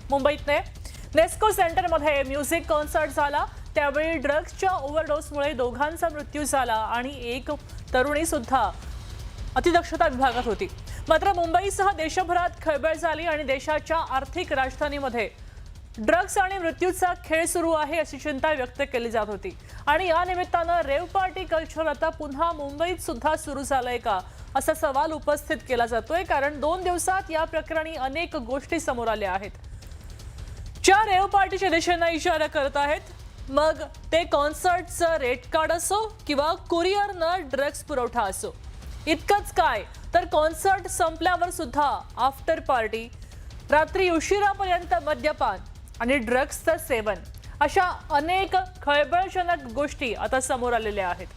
मुंबईतले नेस्को सेंटरमध्ये music concert झाला। त्यावेळी ड्रग्सच्या ओव्हरडोसमुळे दोघांचा मृत्यू झाला आणि एक तरुणी सुद्धा अतिदक्षता विभागात होती। मात्र मुंबईसह देशभरात खळबळ झाली आणि देशाच्या आर्थिक राजधानीमध्ये ड्रग्स आणि मृत्यूचा खेळ सुरू आहे अशी चिंता व्यक्त केली जात होती। आणि या निमित्तानं रेव पार्टी कल्चर आता पुन्हा मुंबईत सुद्धा सुरू झालंय का असा सवाल उपस्थित केला जातोय, कारण 2 दिवसात या प्रकरणी अनेक गोष्टी समोर आल्या आहेत ज्या रेव पार्टीच्या दिशेने इशारा करत आहेत। मग ते कॉन्सर्टचं रेट कार्ड असो किंवा कुरिअरनं ड्रग्स पुरवठा असो। इतकंच काय तर कॉन्सर्ट संपल्यावर सुद्धा आफ्टर पार्टी, रात्री उशिरापर्यंत मद्यपान आणि ड्रग्सचं सेवन अशा अनेक खळबळजनक गोष्टी आता समोर आलेल्या आहेत।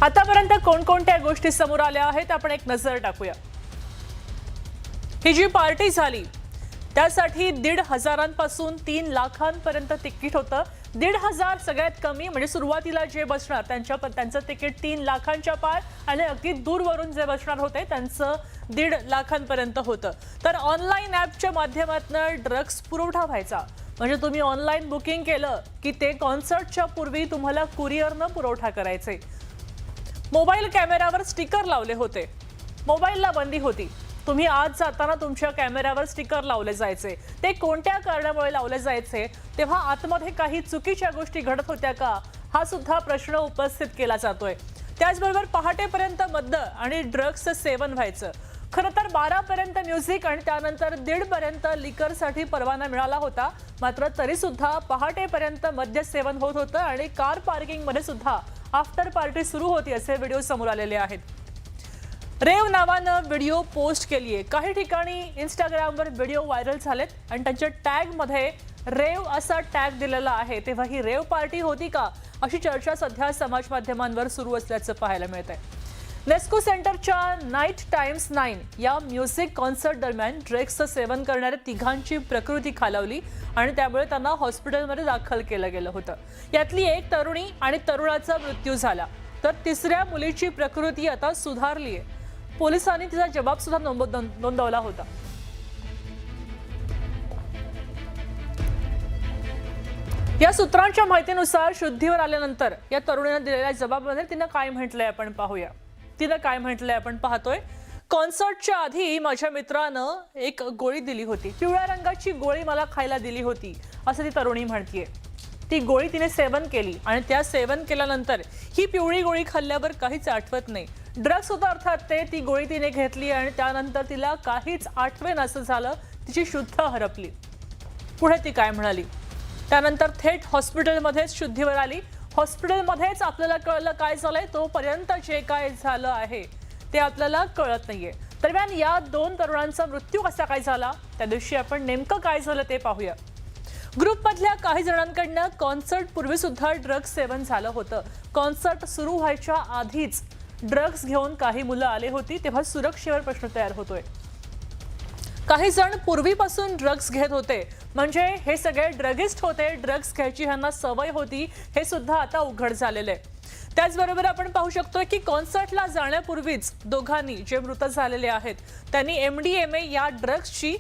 आतापर्यंत कोणकोणत्या गोष्टी समोर आल्या आहेत आपण एक नजर टाकूया। ही जी पार्टी झाली त्यासाठी 1,500 पासून 3 लाखांपर्यंत तिकीट होतं। 1,500 सगळ्यात कमी, म्हणजे सुरुवातीला जे बसणार त्यांचं तिकीट 3 लाखांच्या पार आणि अगदी दूरवरून जे बसणार होते त्यांचं 1.5 लाखांपर्यंत होतं। तर ऑनलाईन ॲपच्या माध्यमातून ड्रग्स पुरवठा व्हायचा, म्हणजे तुम्ही ऑनलाईन बुकिंग केलं की ते कॉन्सर्टच्या पूर्वी तुम्हाला कुरिअरनं पुरवठा करायचे। मोबाईल कॅमेऱ्यावर स्टिकर लावले होते, मोबाईलला बंदी होती, तुम्ही आज जाताना तुमच्या कॅमेऱ्यावर स्टिकर लावले जायचे। ते कोणत्या कारणामुळे लावले जायचे, तेव्हा आतमध्ये काही चुकीच्या गोष्टी घडत होत्या का हा सुद्धा प्रश्न उपस्थित केला जातोय। त्याचबरोबर पहाटेपर्यंत मद्य आणि ड्रग्सचं सेवन व्हायचं। खरं तर 12 पर्यंत म्युझिक आणि त्यानंतर 1:30 पर्यंत लिकरसाठी परवाना मिळाला होता, मात्र तरी सुद्धा पहाटेपर्यंत मद्य सेवन होत होतं आणि कार पार्किंग मध्ये सुद्धा आफ्टर पार्टी सुरू होती असे व्हिडिओ समोर आलेले आहेत। रेव नावानं व्हिडिओ पोस्ट केली आहे, काही ठिकाणी इंस्टाग्रामवर व्हिडिओ व्हायरल झालेत आणि त्यांच्या टॅगमध्ये रेव असा टॅग दिलेला आहे। तेव्हा ही रेव पार्टी होती का अशी चर्चा सध्या समाज माध्यमांवर सुरू असल्याचं पाहायला मिळतंय। नेस्को सेंटरच्या नाईट टाइम्स 9 या म्युझिक कॉन्सर्ट दरम्यान ड्रग्सचं सेवन करणाऱ्या तिघांची प्रकृती खालावली आणि त्यामुळे त्यांना हॉस्पिटलमध्ये दाखल केलं गेलं होतं। यातली एक तरुणी आणि तरुणाचा मृत्यू झाला, तर तिसऱ्या मुलीची प्रकृती आता सुधारली आहे। पोलिसांनी तिचा जबाब सुद्धा नोंदवला होता। या सूत्रांच्या माहितीनुसार शुद्धीवर आल्यानंतर या तरुणीने दिलेल्या जबाबामध्ये तिनं काय म्हटलंय आपण पाहूया। तिनं काय म्हटलंय आपण पाहतोय। कॉन्सर्टच्या आधी माझ्या मित्रानं एक गोळी दिली होती, पिवळ्या रंगाची गोळी मला खायला दिली होती असं ती तरुणी म्हणतीये। ती गोळी तिने सेवन केली आणि त्या सेवन केल्यानंतर ही पिवळी गोळी खाल्ल्यावर काहीच आठवत नाही। ड्रग्स होता अर्थात ते, ती गोळी तिने घेतली आणि त्यानंतर तिला काहीच आठवेन असं झालं, तिची शुद्ध हरपली। पुढे ती काय म्हणाली, त्यानंतर थेट हॉस्पिटलमध्येच शुद्धीवर आली। हॉस्पिटलमध्येच आपल्याला कळलं काय झालंय, तोपर्यंत जे काय झालं आहे ते आपल्याला कळत नाहीये। दरम्यान या 2 तरुणांचा मृत्यू कसा काय झाला, त्या दिवशी आपण नेमकं काय झालं ते पाहूया। ग्रुपमधल्या काही जणांकडनं कॉन्सर्ट पूर्वी सुद्धा ड्रग्स सेवन झालं होतं। कॉन्सर्ट सुरू व्हायच्या आधीच ड्रग्स घेऊन काही मुलं आले होती, तेव्हा सुरक्षेवर प्रश्न तयार होतोय। काही जण पूर्वीपासून ड्रग्स घेत होते, म्हणजे हे सगळे ड्रगिस्ट होते, ड्रग्स घ्यायची ह्यांना सवय होती, हे सुद्धा आता उघड झालेलं आहे। त्याचबरोबर आपण पाहू शकतो की कॉन्सर्टला जाण्यापूर्वीच दोघांनी जे मृत झालेले आहेत त्यांनी MDMA या ड्रग्सची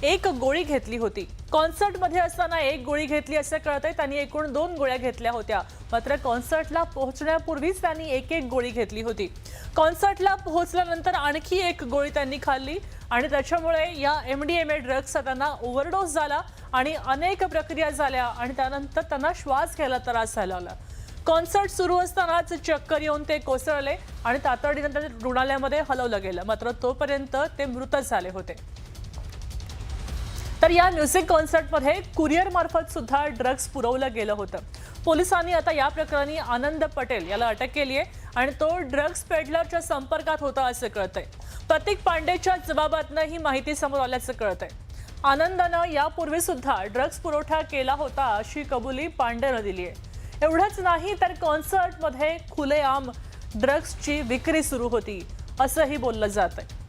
एक गोळी घेतली होती। कॉन्सर्टमध्ये असताना एक गोळी घेतली असं कळतंय, त्यांनी एकूण 2 गोळ्या घेतल्या होत्या, मात्र कॉन्सर्टला पोहोचण्यापूर्वीच त्यांनी एक गोळी घेतली होती। कॉन्सर्टला पोहोचल्यानंतर आणखी एक गोळी त्यांनी खाल्ली आणि त्याच्यामुळे या MDMA ड्रग्सचा त्यांना ओव्हरडोस झाला आणि अनेक प्रक्रिया झाल्या आणि त्यानंतर त्यांना श्वास घ्यायला त्रास झाला। कॉन्सर्ट सुरू असतानाच चक्कर येऊन ते कोसळले आणि तातडीने रुग्णालयामध्ये हलवलं गेलं, मात्र तोपर्यंत ते मृत झाले होते। तर या म्युझिक कॉन्सर्टमध्ये कुरिअर मार्फत सुद्धा ड्रग्स पुरवलं गेलं होतं। पोलिसांनी आता या प्रकरणी आनंद पटेल याला अटक केली आहे आणि तो ड्रग्स पेडलरच्या संपर्कात होता असं कळतंय। प्रतीक पांडेच्या जबाबातनं ही माहिती समोर आल्याचं कळतंय। आनंदानं यापूर्वी सुद्धा ड्रग्स पुरवठा केला होता अशी कबुली पांडेनं दिली आहे। एवढंच नाही तर कॉन्सर्टमध्ये खुलेआम ड्रग्सची विक्री सुरू होती असंही बोललं जात आहे।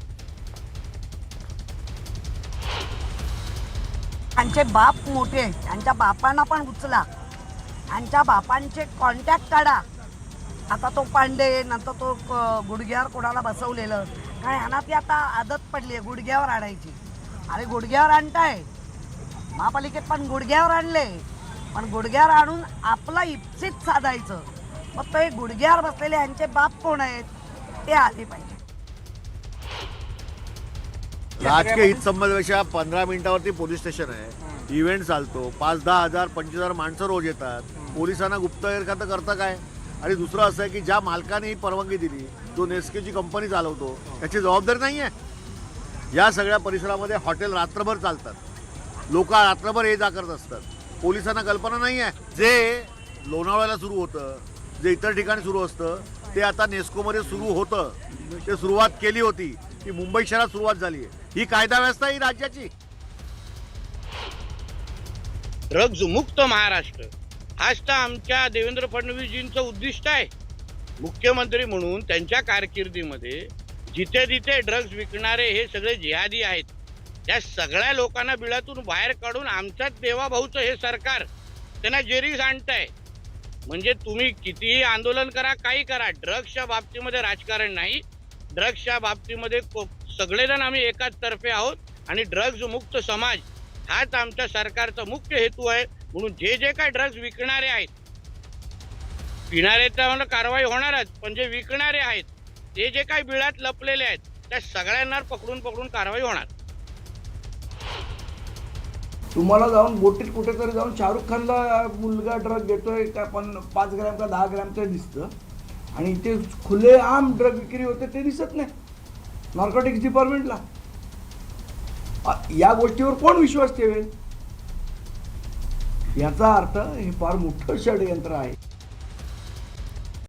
त्यांचे बाप मोठे आहेत, त्यांच्या बापांना पण उचला, त्यांच्या बापांचे कॉन्टॅक्ट काढा आता तो पांडे नंतर तो गुडघ्यावर कोणाला बसवलेलं काय ह्यांना ती आता आदत पडली आहे गुडघ्यावर आणायची. अरे गुडघ्यावर आणताय महापालिकेत पण गुडघ्यावर आणले, पण गुडघ्यावर आणून आपला इप्सित साधायचं. मग ते गुडघ्यावर बसलेले यांचे बाप कोण आहेत ते आले पाहिजे. राजकीय हितसंबंधापेक्षा 15 मिनिटावरती पोलीस स्टेशन आहे, इव्हेंट चालतो, 5-10 हजार 25,000 माणसं रोज येतात. पोलिसांना गुप्तहेर खातं करतं काय? आणि दुसरं असं आहे की ज्या मालकाने ही परवानगी दिली, जो नेस्केची कंपनी चालवतो, त्याची जबाबदारी नाही आहे. या सगळ्या परिसरामध्ये हॉटेल रात्रभर चालतात, लोक रात्रभर ये जा करत असतात. पोलिसांना कल्पना नाही आहे. जे लोणावळ्याला सुरू होतं, जे इतर ठिकाणी सुरू असतं, ते आता नेस्कोमध्ये सुरू होतं. ते सुरुवात केली होती, ती मुंबई शहरात सुरुवात झाली आहे. ही कायदा व्यवस्था ही राज्याची. ड्रग्ज मुक्त महाराष्ट्र हाच तर आमच्या देवेंद्र फडणवीसजींचं उद्दिष्ट आहे. मुख्यमंत्री म्हणून त्यांच्या कारकिर्दीमध्ये जिथे जिथे ड्रग्ज विकणारे हे सगळे जिहादी आहेत, त्या सगळ्या लोकांना बिळातून बाहेर काढून आमच्याच देवाभाऊचं हे सरकार त्यांना जेरीस आणतंय. म्हणजे तुम्ही कितीही आंदोलन करा, काही करा, ड्रग्सच्या बाबतीमध्ये राजकारण नाही. ड्रग्सच्या बाबतीमध्ये सगळेजण आम्ही एकाच तर्फे आहोत आणि ड्रग्ज मुक्त समाज हाच आमच्या सरकारचा मुख्य हेतू आहे. म्हणून जे जे काय ड्रग्ज विकणारे आहेत, पिणारे तर कारवाई होणारच, पण जे विकणारे आहेत ते जे काही बिळात लपलेले आहेत त्या सगळ्यांना पकडून कारवाई होणार. तुम्हाला जाऊन बोटीत कुठेतरी जाऊन शाहरुख खानला मुलगा ड्रग घेतोय का, पण 5 ग्रॅम का 10 ग्रॅमचं दिसतं, आणि इथे खुलेआम ड्रग विक्री होते ते दिसत नाही नार्कोटिक्स डिपार्टमेंटला. या गोष्टीवर कोण विश्वास ठेवेल? याचा अर्थ हे फार मोठं षडयंत्र आहे.